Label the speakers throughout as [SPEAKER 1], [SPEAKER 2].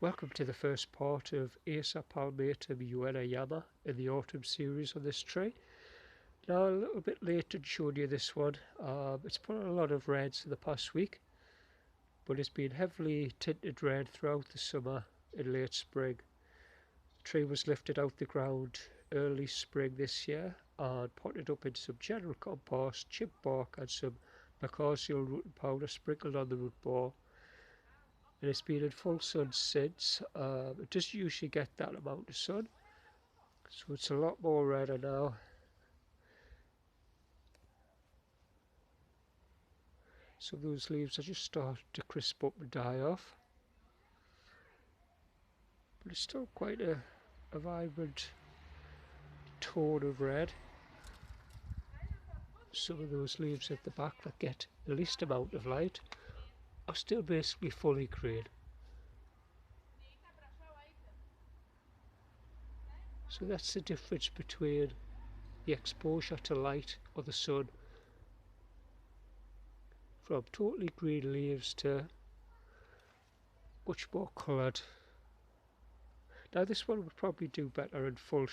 [SPEAKER 1] Welcome to the first part of Acer Palmatum Ueno Yama in the autumn series on this tree. Now, a little bit late in showing you this one. It's put on a lot of reds in the past week, but it's been heavily tinted red throughout the summer and late spring. The tree was lifted out the ground early spring this year and potted up in some general compost, chip bark and some mircorhzial rooting powder sprinkled on the root ball. And it's been in full sun since. It doesn't usually get that amount of sun, so it's a lot more redder now. Some of those leaves are just starting to crisp up and die off, but it's still quite a vibrant tone of red. Some of those leaves at the back that get the least amount of light are still basically fully green. So that's the difference between the exposure to light or the sun, from totally green leaves to much more coloured. Now this one would probably do better in full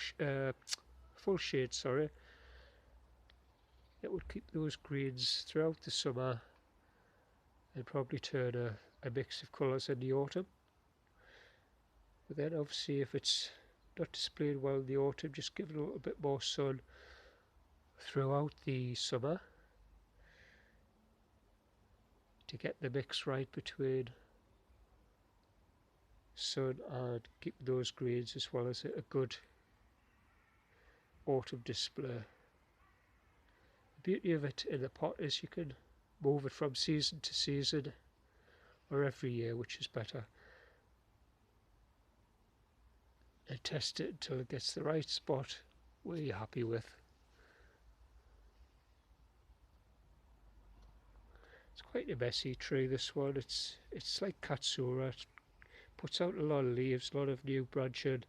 [SPEAKER 1] shade, sorry. It would keep those greens throughout the summer and probably turn a mix of colours in the autumn. But then obviously if it's not displayed well in the autumn, just give it a little bit more sun throughout the summer to get the mix right between sun and keep those greens, as well as a good autumn display. The beauty of it in the pot is you can move it from season to season or every year, which is better, and test it until it gets the right spot where you're happy with. It's quite a messy tree, this one. It's like Katsura. It puts out a lot of leaves, a lot of new branching.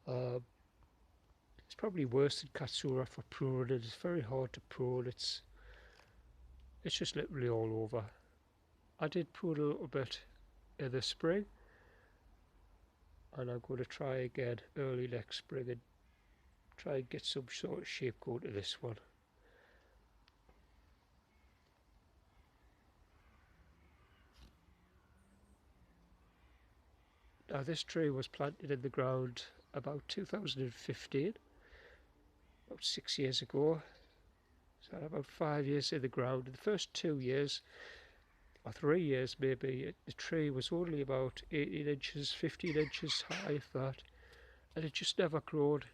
[SPEAKER 1] It's probably worse than Katsura for pruning. It's very hard to prune. It's just literally all over. I did prune a little bit in the spring, and I'm going to try again early next spring and try and get some sort of shape going to this one. Now this tree was planted in the ground about 2015, about 6 years ago. So about 5 years in the ground. In the first 2 years, or 3 years maybe, the tree was only about 18 inches, 15 inches high, if that, and it just never growed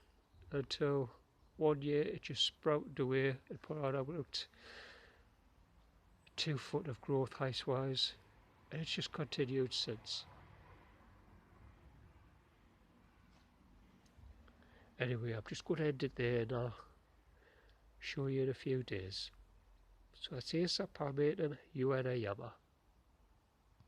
[SPEAKER 1] until one year it just sprouted away and put on about 2 foot of growth height wise, and it's just continued since. Anyway, I'm just going to end it there and I'll show you in a few days. So it's Acer Palmatum Ueno Yama.